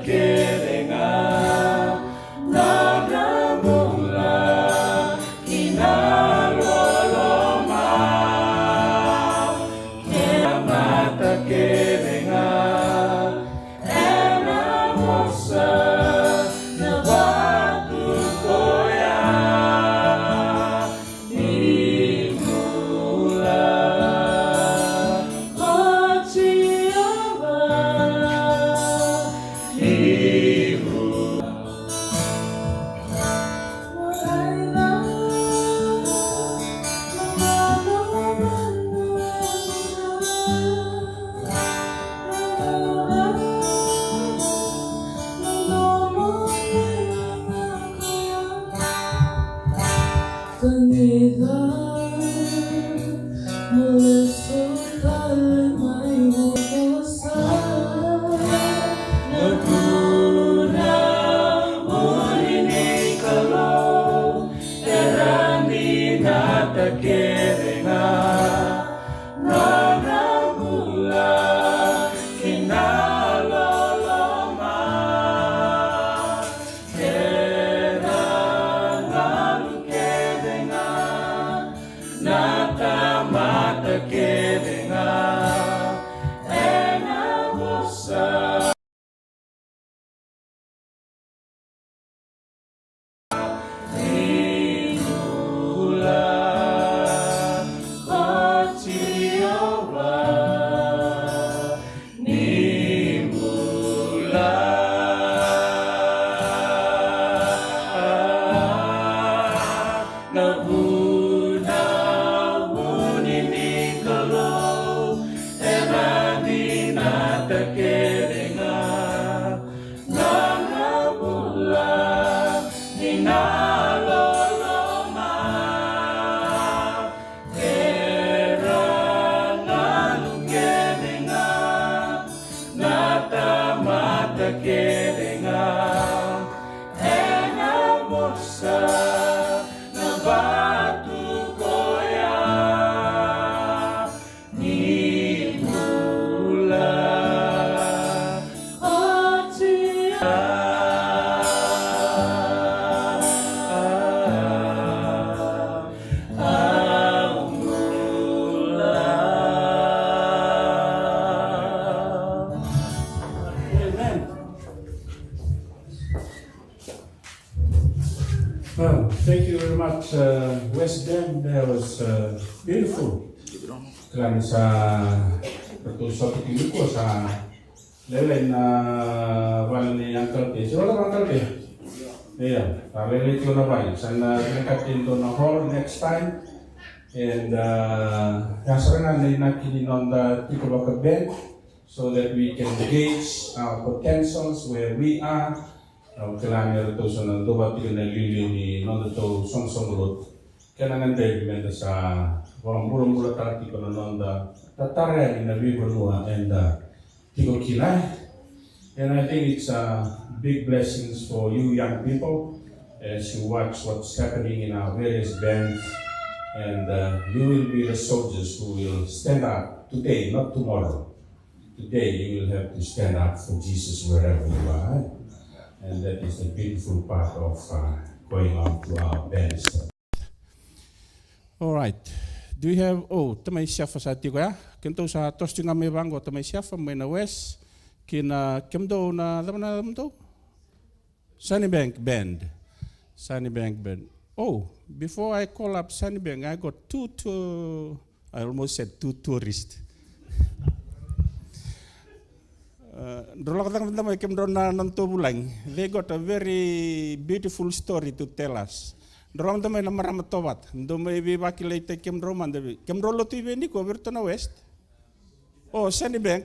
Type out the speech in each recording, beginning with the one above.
kerenga naramula kinaloloma mata kerenga era mosa na batu koya nimula kerenga naramula kinaloloma era ngalu kerenga natamata kerenga ena mosa kerenga ena mosa na batu koya nimula Well, thank you very much, West Bend. That was beautiful. Kailan sa pagtusok ko sa level na wala ni Uncle P. So, wala Uncle P? Yeah, paralel ko na ba? Sana nakatin to na hall next time. And kasarangan na nakinin on the Tikabaka Bend so that we can gauge our potentials where we are. Kailangan ito sa nandubat yung naliliw ni Nondo Song Road. Kailangan tayo bimenda sa mura-mura tarati ko na Nonda tatara yung nabibunua and Tiko Kilay. And I think it's big blessings for you young people as you watch what's happening in our various bands. And you will be the soldiers who will stand up today, not tomorrow. Today you will have to stand up for Jesus wherever you are. And that is the beautiful part of going on to our bands. All right. Do you have, tamay siya sa ati ko ya? Kinto sa tosti nga may bango, tamay siya may na west, kina kimdo na, alam to? Sunnybank Band. Sunnybank Band. Oh, before I call up Sunnybank, I got I almost said two tourists. They got a very beautiful story to tell us. Dorang damay na maramatowat. Domay bibakilate Kemdro mandabi. Kemdro lo TV ni ko virto na west. Oh, Sunnybank.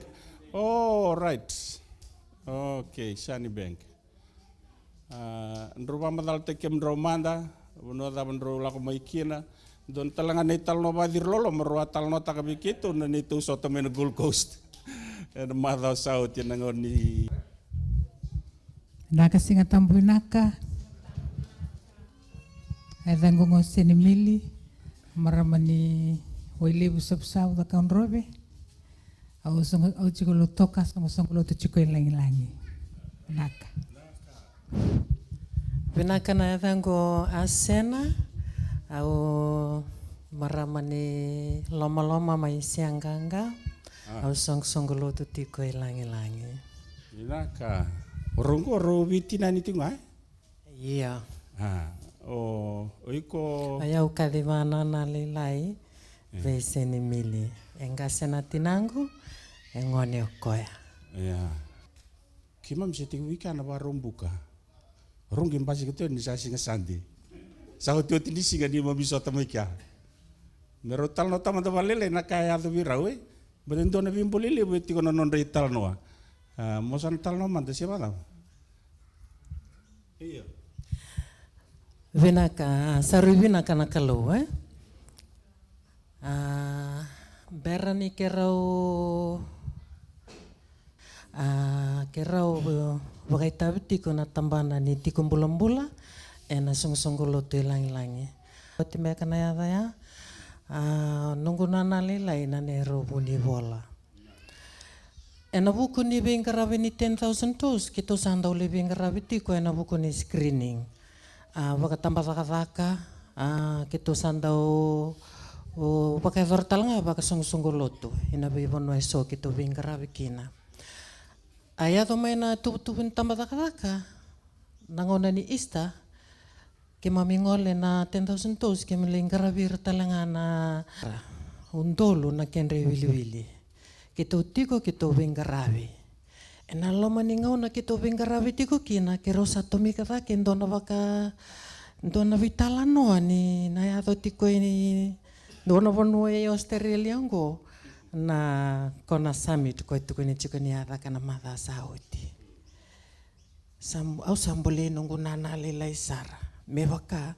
Oh, right. Okay, Sunnybank. Ndro madal te Kemdro manda. Uno da ndro la ko maikina. Don talangan ni talno badir lolo marwa talno takabikito na nito sa tamen Gold Coast. And mother south yan nangon ni nakasinga tamboy naka ay dangongo sinimili maramani wili busap-sap da kaun robe au chiko lo tokas mo song lo to chiko langi Naka. Vinaka na evango asena au maramani loma-loma mai sianganga au song-songoloto tiko ilangi-langi. Inaka. Orongo ro vitina ni tingai? Iya. O iko Ayau kadivana na lilai veseni mili. Engasena tinangu engone okoya. ya. Kima mseti wika na barombuka. Rongi mbasi keto ni sa singa sandi. Sa hotu tini singa ni mabiso tamika. Mero tal no tama valele na kaya to virawe. Benendo na bimbolile beti kono non reital noa. Mosan tal no manda siapa tau? Iya. Vinaka, saru vinaka na kalau berani kerau wakai tabi tiko na tambana ni tiko mbula-mbula na sung-sunggolo tu ilangi-langi. Oti meka na yada ya nunggu nana lilai na nero buni bola. Na buku ni bingarabi ni 10,000 toes kito sandau le bingarabi tiko na buku ni screening. Waka tambah vaka kito sandau pakai vertal nga baka sung-sunggolo tu ina bibono eso kito bingarabi kina. Aya to may na tubin tambadaka nangona ni ista ke mamingole na 10,000 toes ke melingkarabir talanga na undolo na kenre wili-wili kito tiko kito bingarabi ena loma ningau na kito bingarabi tiko kina ke rosa tomika ta ke ndona ndona vitala noa ni na ya to tiko ini ndona bono e Australia ngo na kona summit ko itu kini chiko ni ada kana mata sauti au sambole nungu nana lilai sara mebaka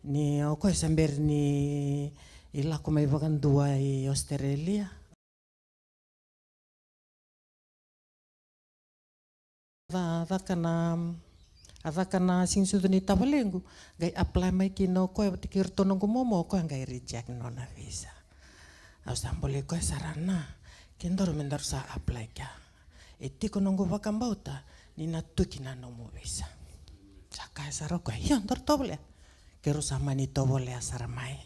ni ko samber ni ila ko mai bakan dua i Australia ada kana sing sudu ni tabalengu gai apply mai kino ko tikir tonong momo ko ngai reject nona visa. Ausambole ko sarana kendor mendar sa apply ka eti ko nongo bakambauta ni natuki na no visa saka saro ko yon dor tobole kero sama ni tobole asaramai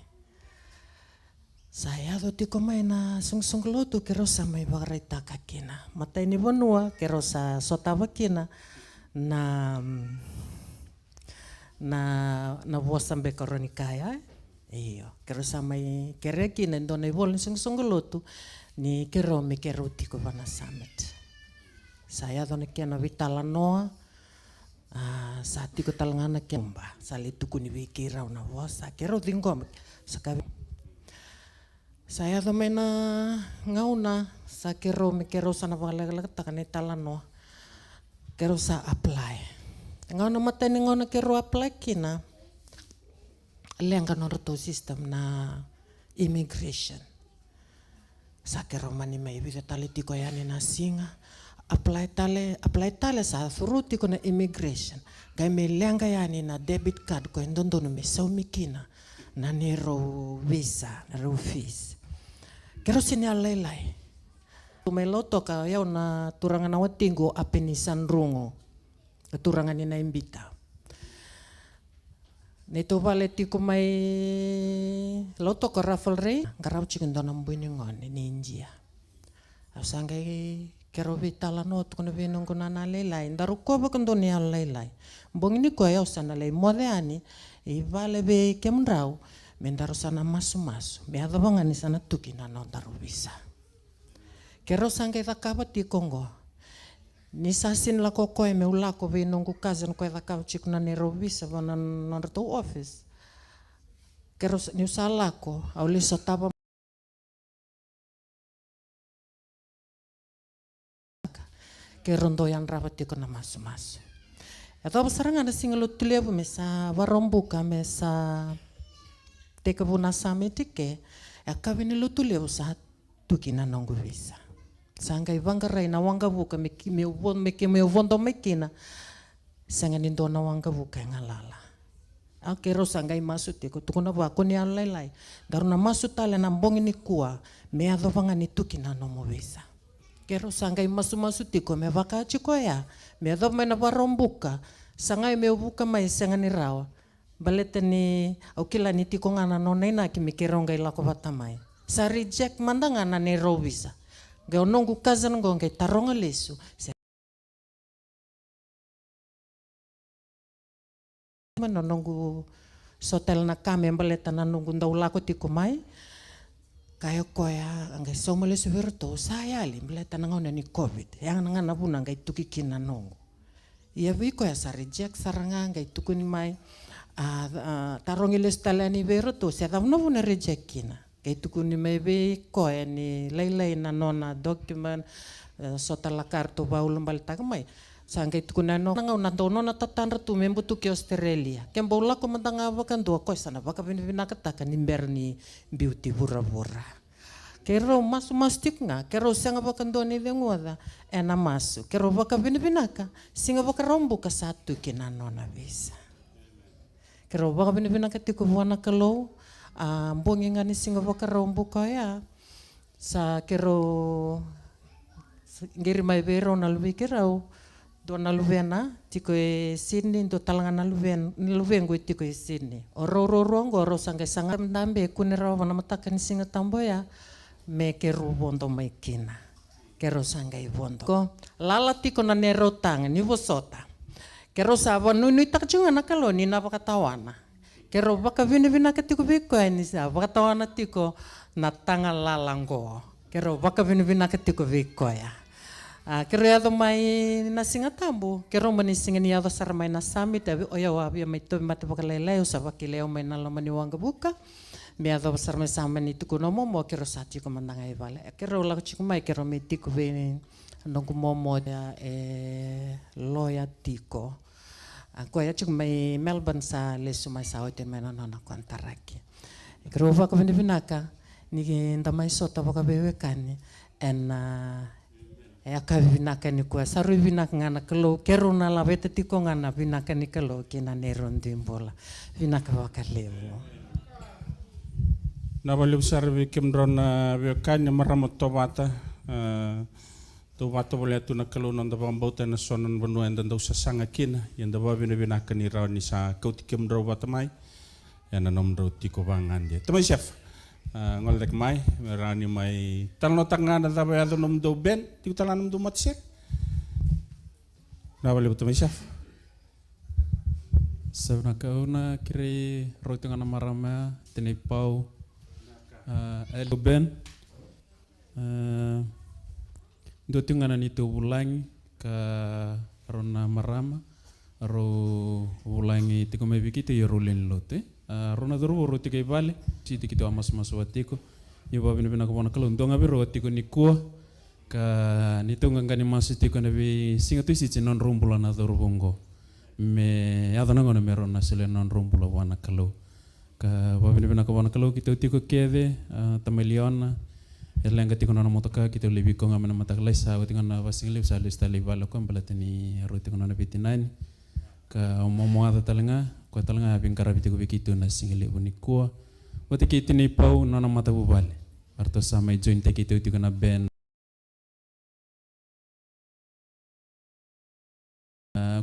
saya do tiko mai na sung lotu kero sama ibarita kakina mata ini bonua kero sa sotaba kina na vosambe koronikaya. Iyo, kero samai kereki na ndona ibol sung-sunggolotu ni kero me kero tiko bana summit. Saya dona kena vitala noa sa tiko talangana kemba sali tuku ni wikira una vosa kero tingom sakabi. Saya dona na ngauna sa kero me kero sana balaga takane tala noa kero sa apply. Ngauna mata ni ngauna kero apply kina lenga norto system na immigration. Sakero mani mai vile tale tiko yani na singa apply tale sa fruti ko na immigration. Gai me lenga yani na debit card ko ndondo no me sau mikina na nero visa na ro fees. Kero sini alelai. Tumeloto ka yau na turangan na watingo apeni sanrungo. Turangan ni na imbita. Nito vale tiko mai loto ko raffle rei garau chicken dona mbuni ngone ni India. Asangai kero vitala not kono vinong kono na lelai ndaru ko ba kondo ni lelai. Mbong ni ko ya usana lei modeani I vale be kemrau mendaru sana masu-masu. Me adabanga ni sana tuki na no daru bisa. Kero sangai takaba ti Kongo. Ni sasin la ko me ula ko ve nongu cousin ko da ka chik na ne robisa bana na to office. Kero ni usala ko au li sotaba kero ndo yang rabati ko na mas-mas. Ito pasarangan na singalo tulevo me sa warombuka me sa teka buna sa metike akabini lo tulevo sa tuki na nongu visa. Sanga ivanga rai na wanga buka me vondo mekina sanga nindo na wanga buka ngalala. Akero sanga imasu tiko tukuna ba ko ni alai daru na masu tale na mbongi ni kuwa me adovanga ni tuki na no visa. Kero sangai masu tiko me waka chiko ya. Me do me na warombuka. Sangai me ubuka mai sengani rawa. Balete ni au kila ni tiko ngana no neina ki me keronga ila ko batamai. Sa reject mandanga na ne rovisa. Ge onongu kazan ngonge taronga lesu. Nonongu sotel na kame baleta na nungu ndaulako tiko mai. Kaya koya angay somale suwerto saya ali baleta na ngona ni COVID. Yang nga nabuna angay tukikina nongo. Ia bi koya sa reject saranga angay tukuni mai. Tarongi lesu talani werto sa daw no na reject kina. Kay tukuni mai be koya ni laylay na nona document sotala kartu baulong balita mai. Sangkait ko na no nga unatono na tatandra tu membo tu ke Australia. Kem bola ko mandanga bakan dua ko sana baka binakataka ni berni beauty bura-bura. Kero mastik nga kero sanga bakan do ni dengoda ena masu. Kero baka binaka singa baka rombo ka satu kinano na visa. Kero baka binaka tiko buana kalau bongi nga ni singa baka rombo ka ya sa kero ngiri mai bero na lubi kerau. Do na luvena tiko e Sydney do talanga na luvengo tiko e Sydney oro ro sanga sanga ndambe kunera wana mataka ni singa tamboya me ke rubondo mai kina kero sanga i bondo ko lala tiko na nero tanga ni vosota kero sava nui takchunga na kaloni na bakatawana kero baka vina ka tiko biko ni sa bakatawana tiko na tanga lalango kero baka vina ka tiko biko ya. Kero yado mai na singa tambo, kero mani singa ni yado sar mai na sami, tapi oya wabi mai tobi mati pakaleleo sa wakileo mai na lomani wanga buka, me yado sar mai sama ni tuku no momo kero sati ko mandanga e vale. Kero laku chiku mai kero me tiku be nongu momo ya loya tiko. Ko ya chiku mai Melbourne sa lesu mai sa oite mai na nona kontaraki. Kero waka vinaka ni ndamai sota waka bewe kani en ka vinaka ni kua saru vinaka ngana kelo kero na la vete tiko ngana vinaka ni kelo kina neron dimbola vinaka wakaleo na valeu sarve kemdron vekanya maramot tobata tobata boleh tu na kelo nanda bambauta na sonan banu enda ndau sasanga kina yanda ba vinaka ni raw ni sa kauti kemdro batamai yana nomdro tiko bangan dia tamai chef ngolek mai merani mai talno tangana tabe ado nom do ben ti talanum do matsek na vale betul chef sauna kauna kiri rotengana marama teni pau elo ben do tengana ni to bulang ka rona marama ro bulangi tiko me bikite yorulin lote rona duru roti kai vale siti kito amas watiko yo babi na ko kalau ndonga be roti ko ni ko ka ni to ngani mas tiko na be singa tu siti non rumbula na duru bongo me ya dona ngona me rona sele non rumbula wana kalau ka babi na ko kalau kito tiko kede tameliona elenga tiko na motoka kito lebi ko ngamana mataklai sa utinga basing lip sa lista libalo ko balateni roti ko na 59 ka momoada talenga ko talenga bingkara bitiku bikitu na singile buniko wote kiti ni pau nona mata bubale arto sama join te kitu itu kana ben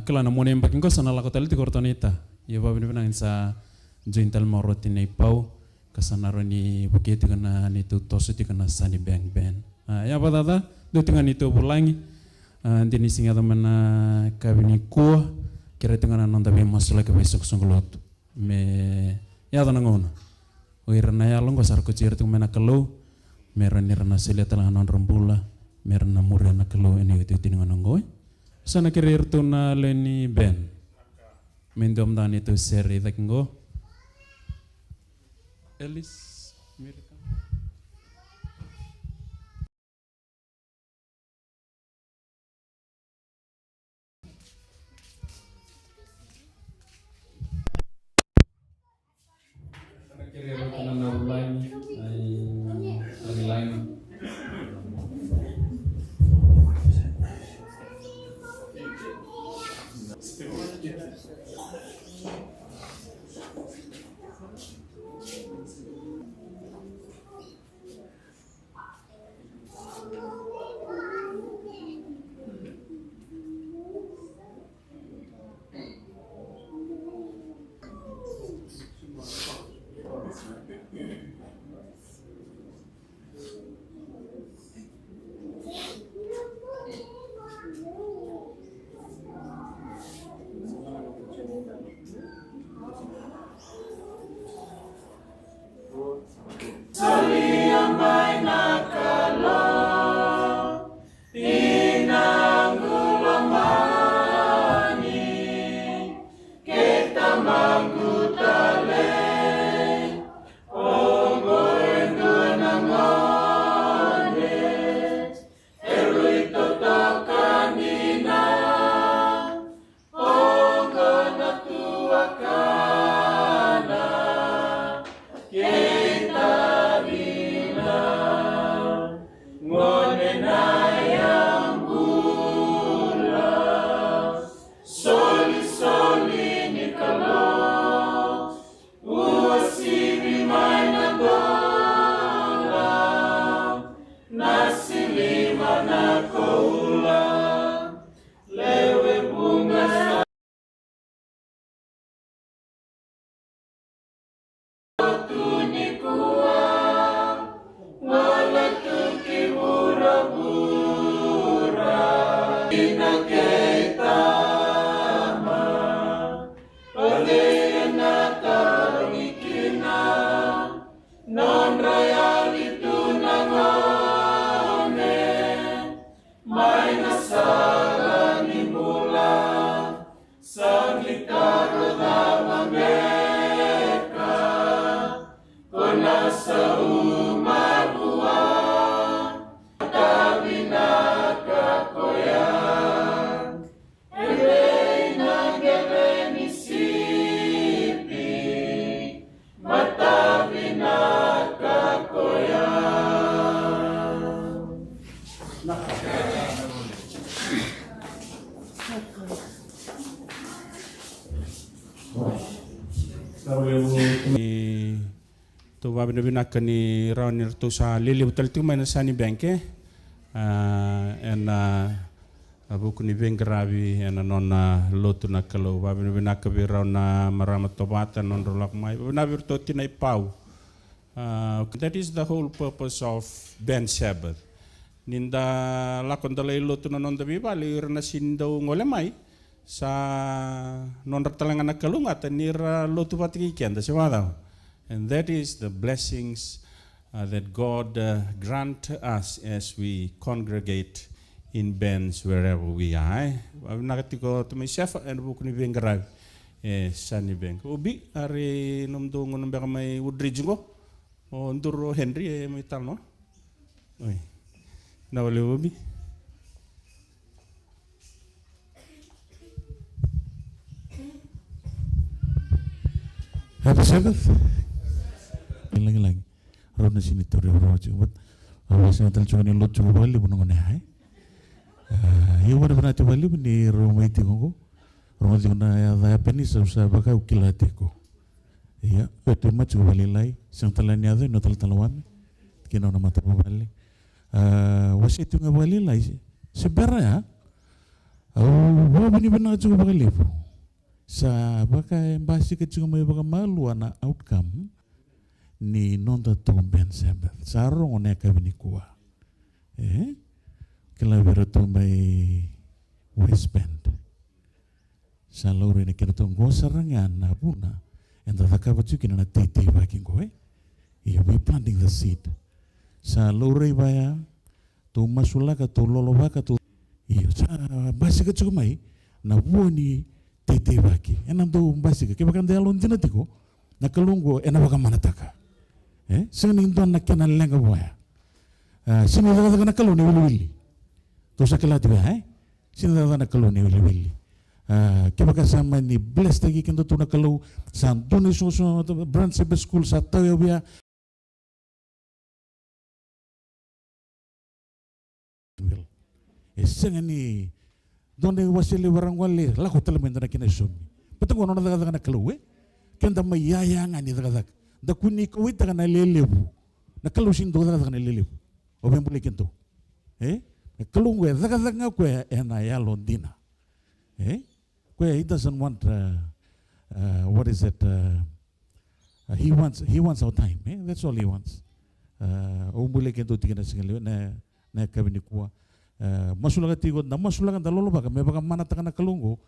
kala na mone mbakin ko sana la ko taliti kortonita yo babi benang sa join tal moroti ni pau kasana roni bukiti kana ni tu tosu ti kana sani bang ben ya badada do tinga ni to bulangi ndini singa mana kabini ko kira tengah nanda be masuk lagi besok songolot me ya tanang ngono oirna ya longo sar ko ciri tengah mana kalau merani rana selia telah non rembula merana murana kalau ini itu tinang ngono sana kira irtuna leni ben mendom dan itu seri tak ngo Elis Amerika kira kena lain lain Tu va binabinaka ni Raunir tu sa lili utal tu mana sani banke en buku ni vengravi en nona lotu na kalau va binabinaka bi Rauna marama tobata non rolak mai binabir to tinai pau. That is the whole purpose of Ben Sabbath. Ninda lakon dalai lotu na non dabi bali irna sindo ngole mai sa non ratalangan na kalunga tanira lotu patiki kenda siwadao. And that is the blessings that God grant us as we congregate in Ben's wherever we are. Nakatiko to myself and buku ni Bengarag Sani Bank. Ubi ari nomdongo nambaka may udrijingo o nduro Henry may talo. Oy. Nawali ubi. Happy Sabbath. Lagi-lagi. Ron na sinito rin ro chubot. Awas na tal chuni lot chubot li bunong ne hai. Iyo wala bana chubot li ni ro mai tingo. Ro mai na ya da penis sa baka ukilate ko. Iya, betul mah chubot li lai. Sang talan ya no tal talwan. Kino na mata bali. Wasi tu ngabali lai. Sebenarnya wa bani bana chubot li po. Sa baka embasi ke chubot mai baka malu ana outcome. Ni nonta tong Ben Sabbath. Sarong one kabini kuwa. Kila biro to may West Bend. Sa lori na kira tong gosarangan na puna. And the kabachukin na titi baking ko we planting the seed. Sa lori baya to masula ka to lolo baka to sa basi ka chumay na woni titi baki. Enam to basi ka kibakan de alon dinatiko na kalunggo baka manataka. Sini tuan nak kenal lenga boya. Sini dah nak kalau ni wili. Tu sakala tiba Sini dah nak kalau ni wili. Kita kasama ni bless lagi kendo tu nak kalau santuni soso brand sebe school satu ya biya. Senga ni donde wasili barang wali laku telemenda nak kena sumi. Betul kau nona dah nak kalau kenda mayayang ani dah da kuni ko ita kana lelebu na kalusin do daga kana lelebu o ben bule kento na kalungwe daga ko ena ya londina ko he doesn't want what is it he wants our time that's all he wants o bule kento tigana singal na kabini kuwa masulaga tigo na masulaga dalolo baka me baka mana takana kalungo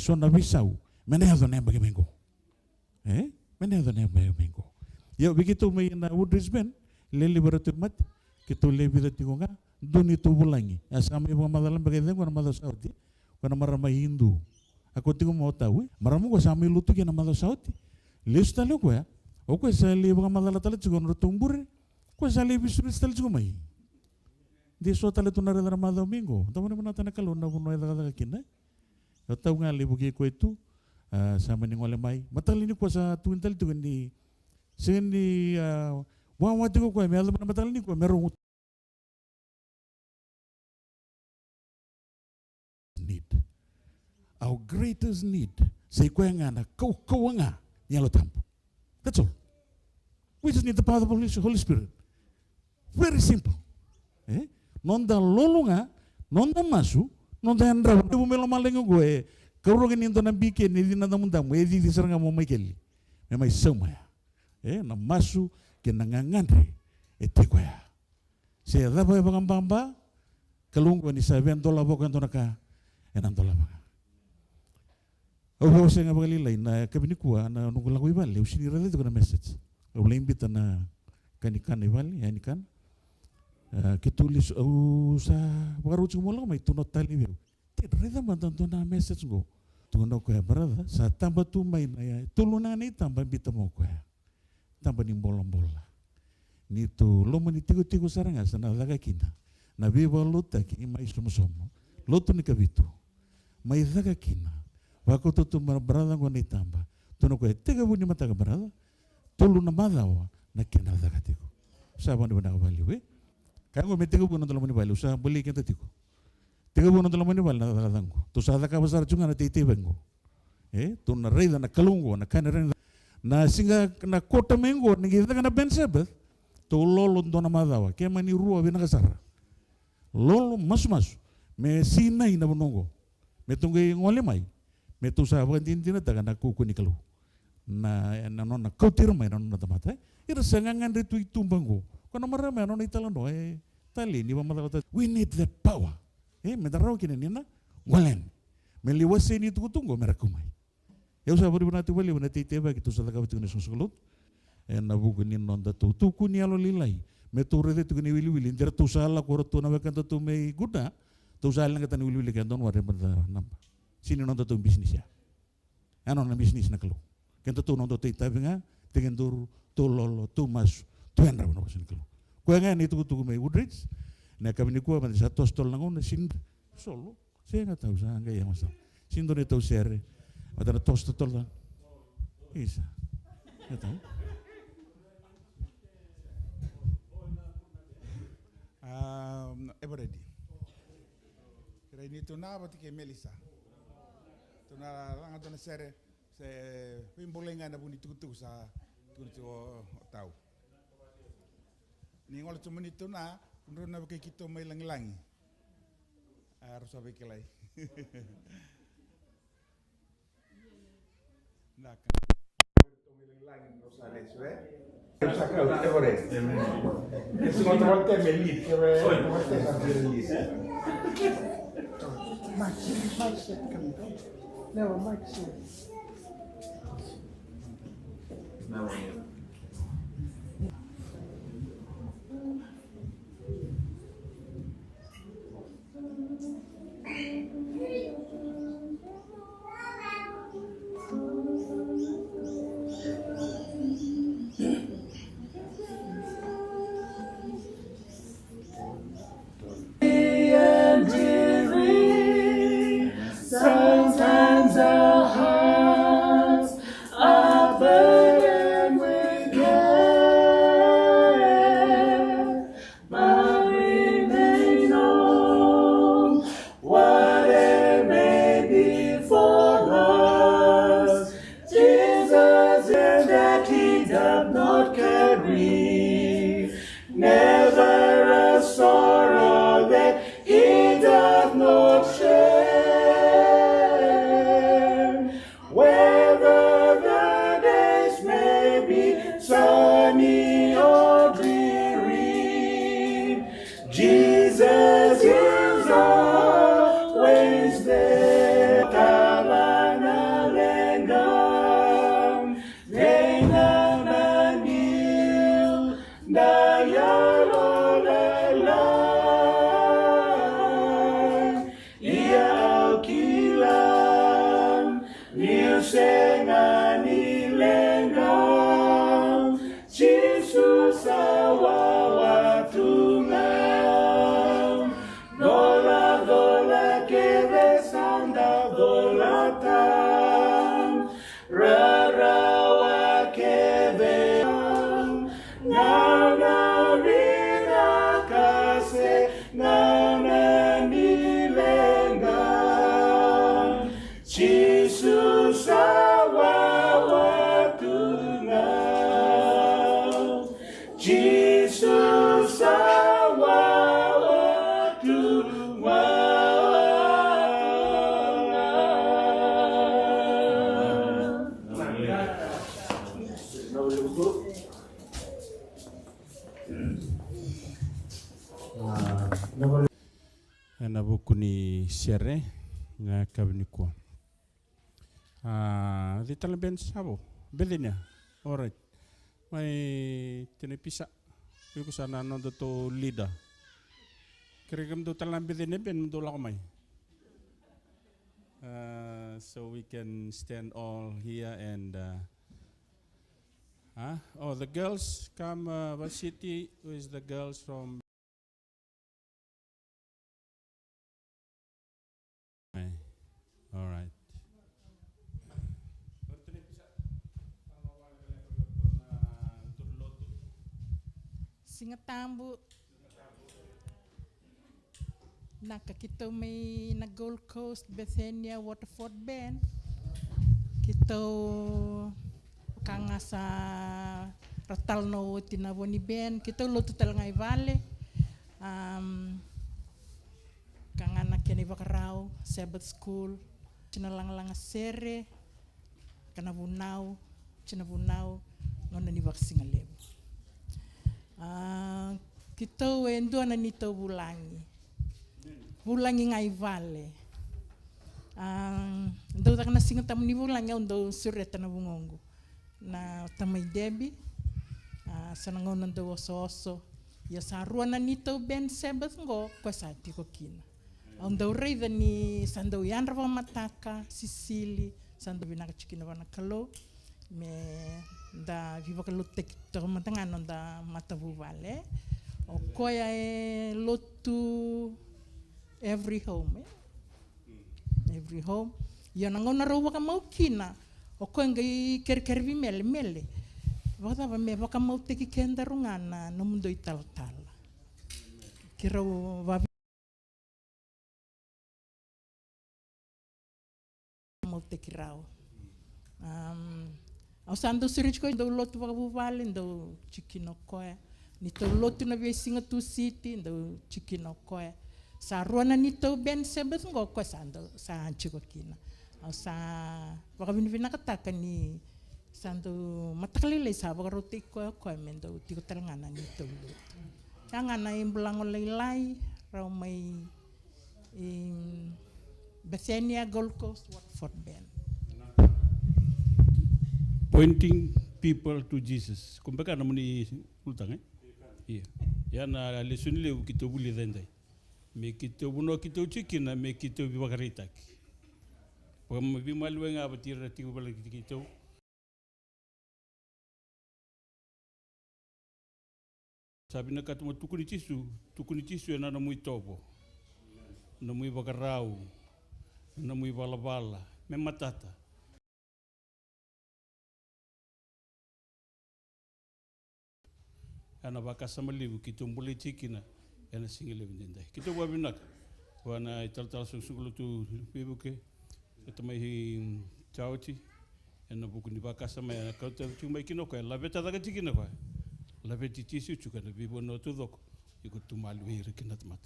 so na bisau mene hado ne bagi mengo Mana ada ni mengo. Ya begitu main Woodridge Ben, lele beratu mat, kita lele beratu konga, doni tu bulangi. Asam ibu madalam bagaimana kau nama Saudi, kau nama ramai Hindu. Aku tengok mau tahu, maramu kau sami lutu kau nama Saudi. Lepas tu kau ya, aku sali ibu madalam tali juga nurutumbur, kau sali bisu tali juga mai. Di suatu tali tu nara nama Domingo, tahu mana tanda kalau nak bunuh ada kena. Kau tahu ngali buki kau itu. Sama ni ngoleh mai. Matal ini kuasa tuintal tu ni, seni wawat tu kau meral mana matal ini kau merong. Need, our greatest need. Saya kau yang ana, kau anga nyalo tampu. That's all. We just need the power of the Holy Spirit. Very simple. Nonda lolunga, nonda masu, nonda andra. Ibu melo malengo gue. Kalau orang ini tu nak bikin, ini nak mundam, ini di serang mau Michael, memang semua, nak masuk ke nangangan, itu kaya. Saya dah boleh bangam bamba, kalungu ni sa $20 bokan to naka $9 baka. Au saya ngabali lain na kabini kuwa na nunggu lagu ibali usini rada itu kana message. Au lain bita na kanikan ibali ya nikan. Kitulis au sa baru cuma lo mai tunot tali biu. Tidak rada mantan na message go. Tungo ko ya brother sa tambah tu mai na ya tuluna ni tambah bita mo ko ya. Tambah ni bola. Ni tu lo mani tigo saranga sana daga kina. Na biwa luta ki mai somo. Lotu ni kabitu. Mai daga kina. Wako tu brother ko ni tamba. Tuno ko tega buni mata ka brother. Tulu na madawa na kina daga tiko. Saban ni bana bali we. Kango me tega buni tolo mani bali usa beli kita tiko. Tega buni tolo mani bali na daga dango. Tu sa daga besar chunga na titi bengo. Tu na reida na kalungo na kana reida na singa na kota mengo ni daga na bensebe. Tu lolo ndo na madawa. Ke mani rua bina kasara. Lolo mas me sina ina bonongo. Me tunggu ngole mai. Me tu sa bantin taga na kuku ni kalu. Na nona kautir mai nona tamata. Ira sangangan de tu itumbango. Kono marame nona italano tali ni mamata kata. We need that power. Me darau kini nina ngolen. Me liwase ni tu tunggo merakumai. Eu sa bari bana tu bali bana titeba kitu sa taga tu ni susulut. Na buku ni nonda tu tuku ni alo lilai. Me tu rede tu ni wili ndera tu sala ko tu na wakanta tu me guda. Tu sala ngata ni wili kan don ware banda namba. Sini nonton tu bisnis ya, ano na bisnis na kalau, kento tu nonton tu itabinga, dengan tu lolo, tu mas, tu yang rawan apa kalau, kau yang itu tu me Woodridge, nak kami ni kau macam satu stol nangon, sin solo, saya nggak tahu saya nggak yang masalah, sin tu ni tahu share, ada toast stol lah, isa, nggak tahu. Everready. Kira ini tu na berarti ke Melissa. Na lang ato na sere se pimbolenga na buni tutu sa tutu tau ni ngol tu menito na ndo na ke kito may lang ar sabi kelai na ka to may lang rosales we sa ka utte ore es un otro volte melit che we volte sa melit No, Mike said. No. Sometimes our hearts are burdened with ni sere nga kabni ko. Di tala ben sabo. Bedenya. Alright. May tinipisa. Ko sana no to lida. Kirigam do tala bedenya ben do la kamay. So we can stand all here and oh, the girls come. What city is the girls from? All right. Singatambu. Naka kita may na Gold Coast, Bethania, Waterford Bend. Kita kanga sa ratal no tinaboni Ben. Kita lotu talangai vale. Kanga na kini bakarao, Sabbath School. Chinalang sere. Kanabunau, chinabunau, ngona ni baksingalem. Kita wendo na nito bulangi ngai vale. Ndo tak na singa tamu ni bulangi ndo sureta na bungongo. Na tamay debi. Sanangaw ndo oso. Ya sarua na nito Ben Sabbath ngo kwa sa tiko kina. Ndo rei ni sando yanra pa mataka Sicily sando binaka chikina wana kalo me da viva kalo tek to matangano da matabu vale. O koya e lotu every home. Every home. Ya nangaw na rawa ka mau kina. O koya ngai ker-kervi mele. Wata ba me baka mau teki kenda rungana no mundo ital-tala. Kira wa mau teki rao. Au sando sirich ko do lotu baka buvale do chikino koya. Nito lotu na via Singatu City do chikino koya. Sa ruana nito Ben Sabbath ngo ko sando sa chiko kina. Au sa baka vinvina kataka ni sando matakalile sa baka roti ko mendo tiko talangana nito lotu. Tangana imbulango laylay raw may Bethania, Gold Coast, Waterford Bend. Pointing people to Jesus. Kumbaga naman ni ultang Iya. Yan lesun le kito buli dendai. Me kito buno kito chikina me kito bibakaritak. Pagam bimalwe nga batira tigo balik kito. Sabi na katmo tukuni tisu na namui topo. Namui bakarau. Namui bala-bala. Me matata. Ana baka sama libu kita mulai cikina ana single bendai kita buat binak wana ital-tal sungguh tu libu ke kita mai cauci ana buku ni baka sama kau tu cuma ikino kau labeta daga cikina kau labeti cisu juga na bibu no tu dok ikut tu malu hiri kinat mat.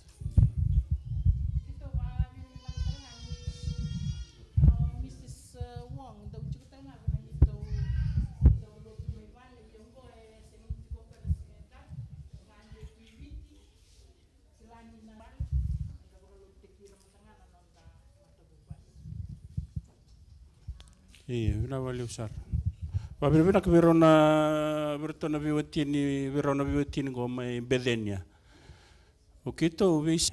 Mrs. Wong daw juga tengah Iya, vina valeu usar. Va vina que virona virtona viwatini goma Bethania. O kito vis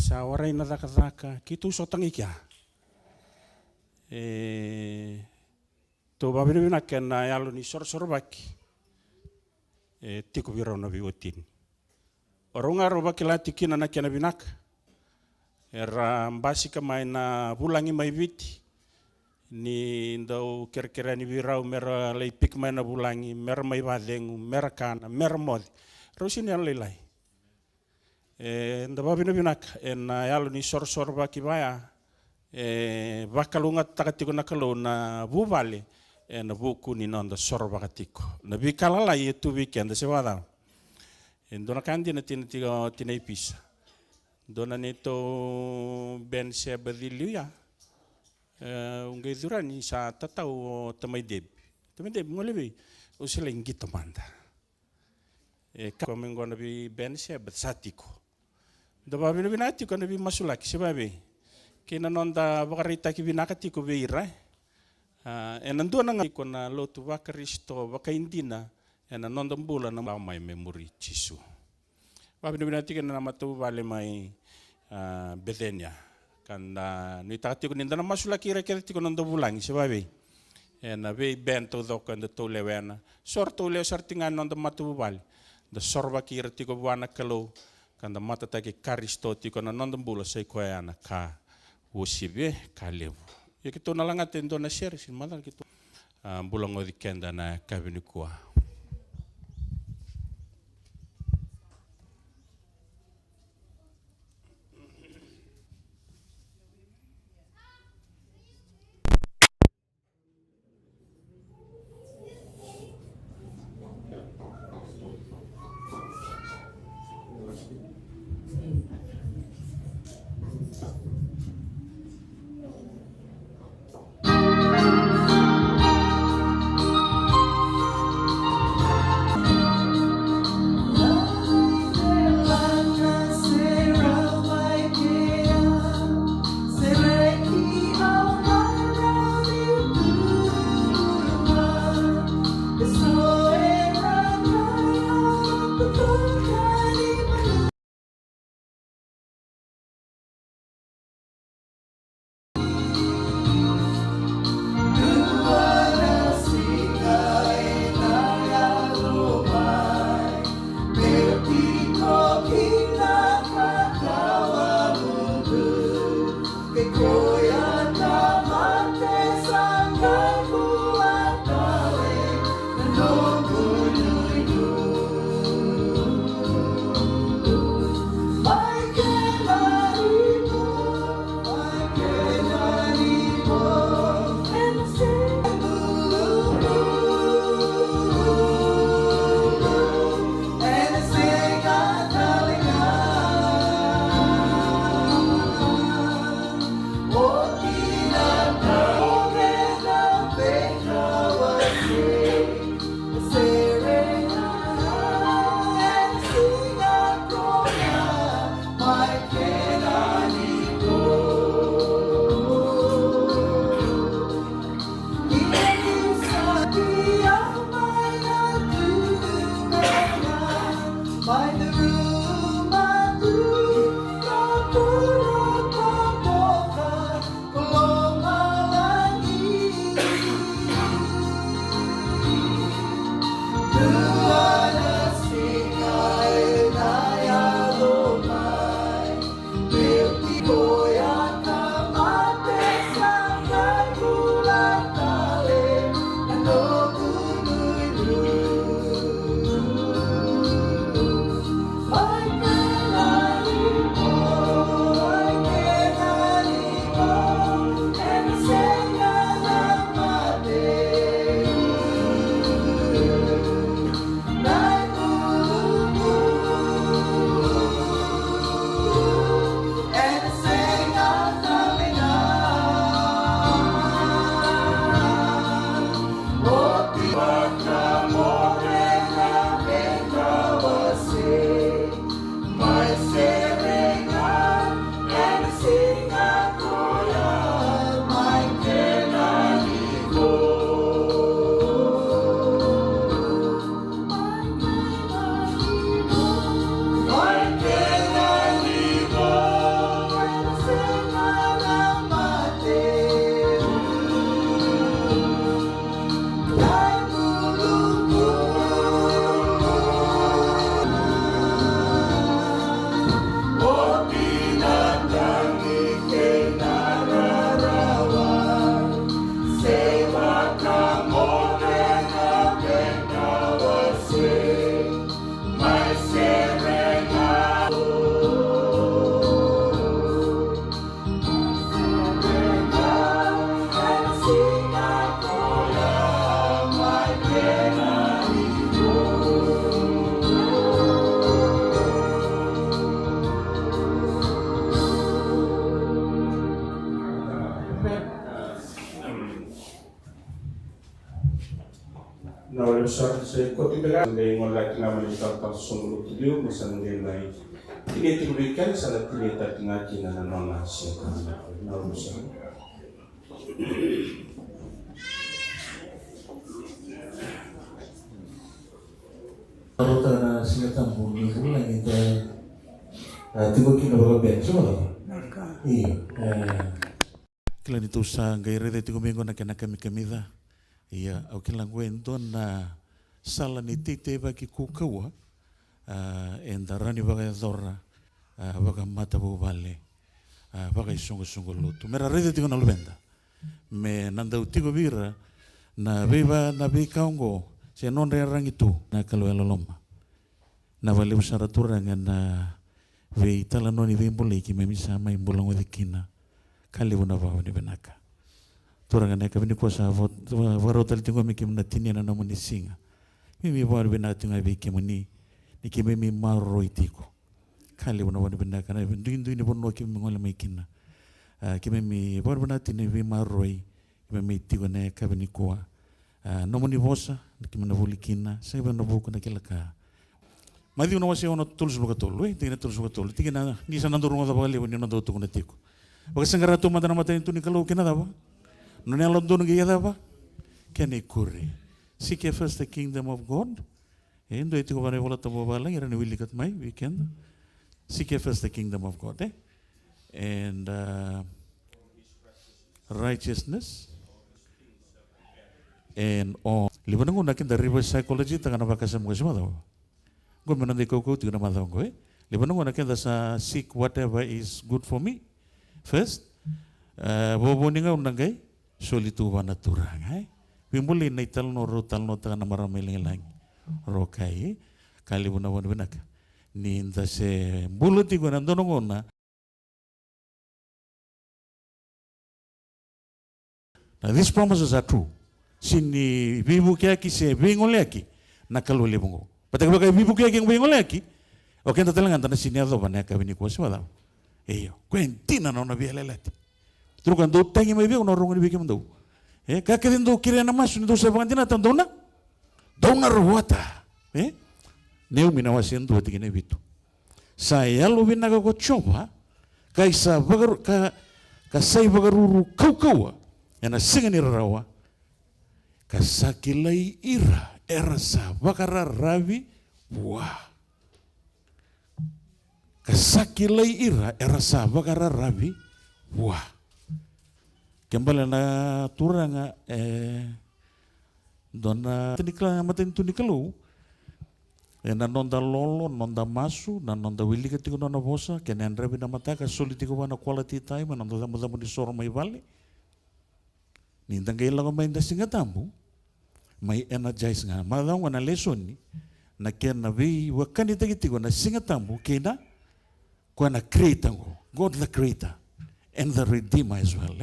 sa warai na daka kito sotangi kia. To va vina que na yalo ni sorbaki. Tiko virona viwatini. Orunga robaki lati kina na kena binak. Era basika mai na bulangi mai viti. Ni ndau kira-kira ni virau mera leipik mai na bulangi, mera mai vadengu, mera kana, mera modi. Rosini yang lelai. Nda babina binak na yalo ni sor baki baya bakalunga takatiko nakalo na buvale na buku ni nonda sor bakatiko. Na bikala la yetu weekend se wada. Ndona kandi na tina ipisa. Dona nito Ben Sabbath ya. Ungai durani sa tatau tamay deb ngolebe usila ingit manda. Kami ngona bi Ben Sabbath satiko. Da ba bina tiko na bi masulaki sebabe. Kina nonda bakarita ki binaka tiko beira. Nandua na nga na lotu wakaristo wakaindina na nonda mbula na mai memori Jisu. Ba bina tiko na matu vale mai Bethania. Kanda nita tiko ninda na masulaki ra kira tiko nonda bulangi sebabe. Na be bento doka nda tole wena. Sor tole sartingan nonda matu vale. Da sorba kira tiko buana kalau. Kanda mata taki karisto tiko na nonda mbula sai koe ana ka usibe ka levu. Ya kita nalanga tendo na share sin madan kita mbula ngodi kenda na kabinikua. Sa koti daga ngay ngolak na man ita ta sunglo tudio masan ngay Tiga berikan salah tiga tak ngaji na nona sekarang na urusan. Kalau tak singatan pun minggu lagi tiba kita berbeda semua. Iya. Kila ni tu sa gaire de tigo minggu nak kami da. Iya, au kila ngwendo na sala ni tite bagi kukawa. Endarani bagai zorra, bagai mata bubale, bagai sungguh lutu. Mera rede tigo na lubenda. Me nanda utigo bira na beba na bikaungo se non rerang itu na kalau loma. Na vale usara turanga na ve itala noni ve mbole ki me misa mai mbolongo de kina. Kali una va ni benaka. Turanga na ka bini kosa varotal tigo me kim na tinia na namuni singa. Mimi var benatu nga ve kimuni. Niki mimi maro itiko kali wana wana benda kana bindu ini bono kimi ngola mikina kimi mi bor bana tini vi maro i kimi mi itiko na kabini kwa no moni bosa kimi na bulikina sai bana buku na kilaka madi una wasi ona tulus luka tolu tingina tulus luka tolu tingina ni sana ndoro ngoda bali wani na do tu kuna tiko baka sangara tu mata na mata itu ni kalau kina daba no ne alon dono giya daba kene kuri seek first the kingdom of God. Endo itu kau boleh tahu balang, ia ni willy kat mai weekend. Seek first the kingdom of God, and righteousness, and all. Liban aku nak kita reverse psychology, tak nak pakai semua semua tahu. Gue menanti kau tidak nak tahu gue. Liban aku nak kita seek whatever is good for me first. Bobo ni kau nak gai, solitu wana turang, Bimbuli naik talno tak nak marah meling. Rokai kali buna benaka ni inta se buluti guna ndono guna now these promises are true sini bibu kiaki se bingole aki nakalo lebongo pataka baka bibu kiaki bingole aki oke nta telangan tana sini ado banaka bini ko se wala eyo quentina no biela lati trukan do tangi mai bi ono rongo bi kemdo kakeden do kirena masu ndo se bantina tandona Dona ruwata, neu minawasin tu tingene bitu. Saya lu binaga ko coba, kaisa bagar kasai bagaruru kau, ena singani rawa, kasakilai ira erasa bagara ravi wah, kasakilai ira erasa bagara ravi wah. Kembali na turanga Dona tenikla maten tu nikalu, na nonda lolo, nonda masu, na nonda wili ketiko nona bosa, kena andrebi na mataka solitiko wana quality time, na nonda damu di soro mai vale. Ni tanggai lagu main da singa tambu, mai energize nga. Madang wana lesson ni, na kena vi wakani tagitiko na singa tambu kena, kwa na creator God the creator and the redeemer as well.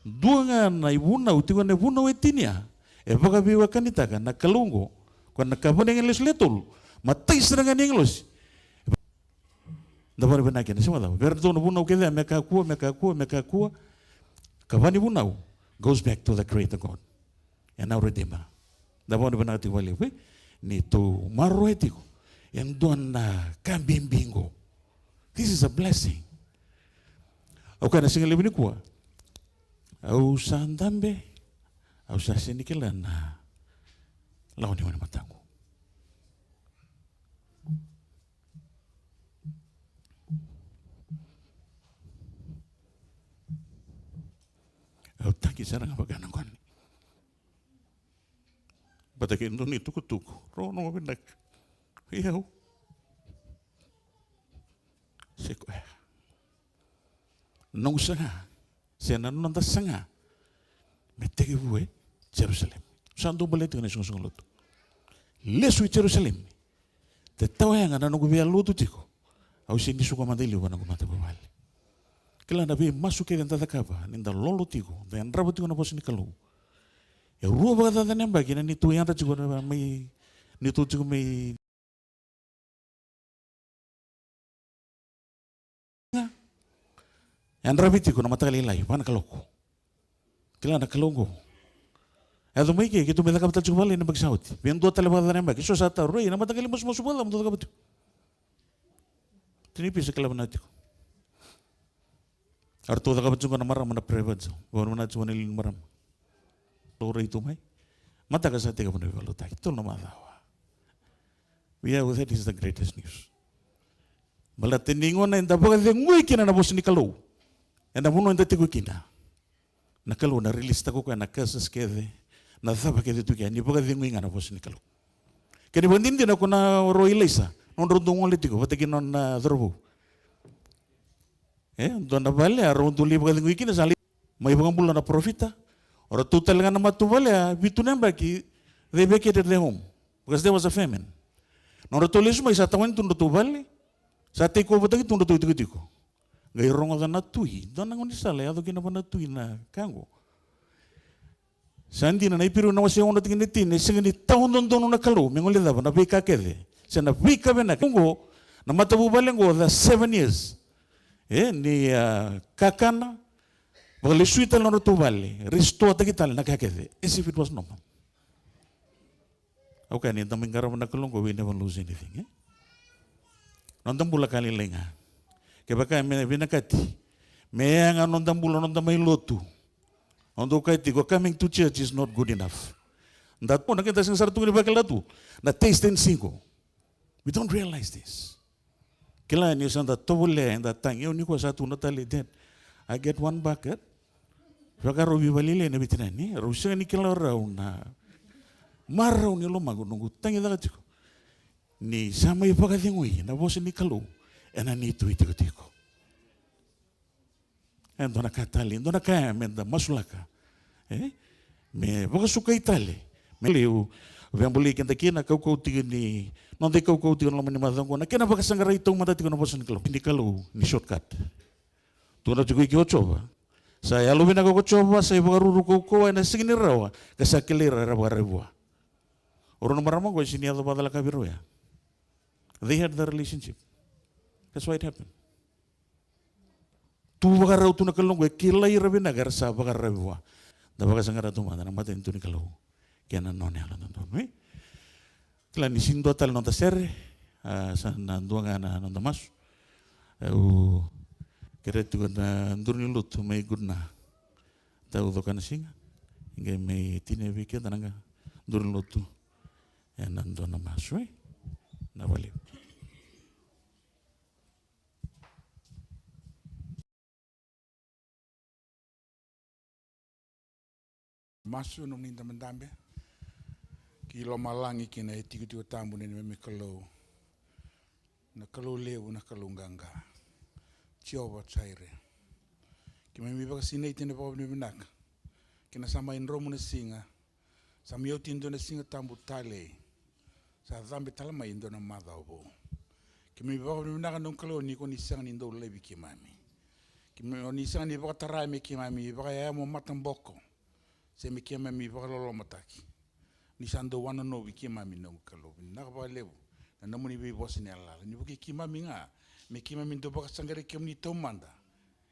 Dua nga na ibuna utiko na ibuna wetinia. Baka biwa kanita ka nakalungo kung nakabuneng English letul matay serangan English dapat benakin semua tahu berarti bunau kita mekakua kabani bunau goes back to the creator God and our redeemer dapat benati wali ni tu maro etiko yang doan na kambimbingo this is a blessing okay na singali bini kuwa au sandambe au sasa ni kila na lawan ni mana matangu. Au taki sarang apa ganang kan? Batak Indo ni tuku, rono mo pindak. Iyaw. Seko. Nung sanga, siya nanunanda sanga. Metegi buwe. Jerusalem. Santo balik dengan sungguh lutu. Lesu Jerusalem. Tetawa yang ada nunggu biar lutu tiko. Aku sini suka mandili wana kumata bawali. Kila nabi masuk ke dalam kaba, ninda lolo tiko. Dan rabu tiko napa sini kalau. Ya ruah baga tata nembak ina nitu yang tadi juga mai nitu juga mai. Yang rabu tiko nama takali lai, mana kaloko. Kila na kalongo. Ado mai ke tu meda kapta chukbali na bagsauti. Bien do tale bada nembak. Iso sa ta roi na matagali mas bala mo to kapatu. tini pisa kala banatiko. Arto da kabajunga na maram na prevadzo. Baru na chuan ilin maram. Lora itu mai. Mata ka sa tega bana valo tak. Tol na madawa. Yeah, well, that is the greatest news. Bala teningon na inda baga de ngui kina na bos ni kalau. Enda muno inda tigo kina. Na kalau na release tako ka na kasas kede. Na thaba kede tu kia ni baga de ngui ngana bos ni kalau. Kani bandin din ako na roi leisa. Non rondong wale tigo bata kina na drobo. Don na bale a rondo li baga de ngui kina sali. Mai baga mula na profita. Ora tu talaga na matu bale a bitu namba ki they vacated their home because there was a famine. Non retolis mai sa tawan tundo tu bale. Sa teko batagi tundo tu tiko. Gai rongo da na tui. Dona ngoni sala ya do kina bana tui na kango. Sandi na ipiru na wasi ona tingin tine singini tahun dono na kalau mengoli da bana bika kede. Sana bika bena kango na matabu bale ngo da 7 years. Ni kakana bale suita na tu bale. Risto atagi tal na kakede. As if it was normal. Okay, ni taming garap na kalong we never lose anything. Nondang bula kali lenga. Kebaka me binakati. Me nga nondang bula nondang may lotu. Ondo kaiti go coming to church is not good enough. That po nakita sing sartu ni bakal datu. Na taste and singo. We don't realize this. Kila ni sanda tobule and that tang yo ni ko satu natali den. I get one bucket. Baka robi balile na bitinani. Rusa ni kila rauna. Marau ni lo mago nungu tangi daga tiko. Ni sama i pakadingui na bosi ni kalau. Ena ni tu itiko tiko. En dona katali, dona kaya menda masulaka. Me boka suka itali. Me leu vambuli kenta kina kau tiga ni non de kau tiga lo mani madango na kena baka sangara itong mata tiko na bosi ni kalau. Ni kalau ni shortcut. Tu na tiko ikio coba. Saya lu bina kau coba saya boka ruru kau ena segini rawa kasakilira rawa rawa. Orang marama ko sini atau badala kabiru ya. They had the relationship. That's why it happened. Tu bagar tu na kalong gue kilai rabi nagar sa bagar rabi wa. Da bagar sangara tu mana na mata itu ni kalau kiana none ala nonton. Kila ni sindo tal nonta serre sana duanga na nonta mas. Kira tu na ndurni lut mai gudna. Tahu tu kan singa. Ingai mai tine wiki tananga ndurni lutu. En nando na maswe na wali. Masu nung ninda mandambe. Kilo malangi kina tiku tambu ni me kalau. Na kalau lewu na kalau ganga. Cioba caire. Kima mi baka sinay tine pa ni binak. Kina sama in romu na singa. Sama yo tindo na singa tambu tale. Sa zambe talama indo na madabo. Kimi baka ni binak nung kalau ni ko ni sang ni ndo lebi kimami. Kimi ni sang ni baka tarai me kimami baka ya mo matang boko. Se me kimami baka lolo mataki. Ni sando wana no bi kimami no kalau. Nak baka lebu. Na namu ni bi bosi ni ala. Ni baka kimami nga. Me kimami ndo baka sangare kim ni tomanda.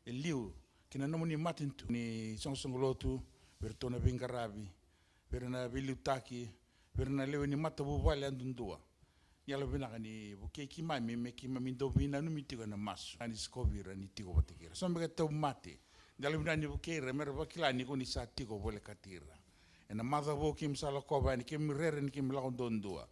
Eliu kina namu ni matin tu ni song lotu bertona bingarabi. Berna bilutaki. Berna lewe ni mata bubale andundua. Yalo binaka ni buke kimami me kimami ndo bina no mitigo na masu. Ani skobira ni tigo batikira. Sombe ka tau mate. Yalo bina ni buke remera bakila ni ko ni sa tigo bole katira. Ena mother bo kim sala koba ni kim rere ni kim lao dondua.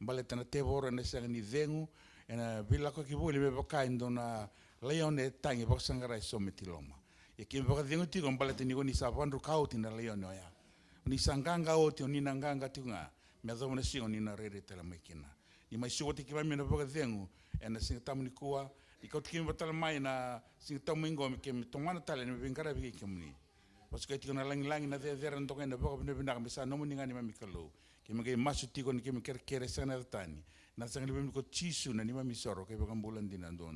Mbale tana tebora na sang ni zengu. Ena bila ko kibuli be bakai ndona leone tangi baksangara sometiloma. Ya kim baka zengu tigo mbale tani ko ni sa pandu kauti na leone ya. Ni sanganga oti ni nanganga tinga. Me zo na singo ni na rere tela makina. Ni mai suwa te kimami na baka zengu. Ena singa tamu ni kuwa. Ni kau tikimi batala mai na singa tamu ingo me kem tongwana tala ni bingara bigi kemni. Pasukai tiko na langi na zera ntoka na baka bina bisa nomu ni ngani mami kalau. Kemi kai masu tiko ni kemi kere sana tani. Na sanga ni bimi ko chisu na ni mami soro kai baka mbulan dina ndo.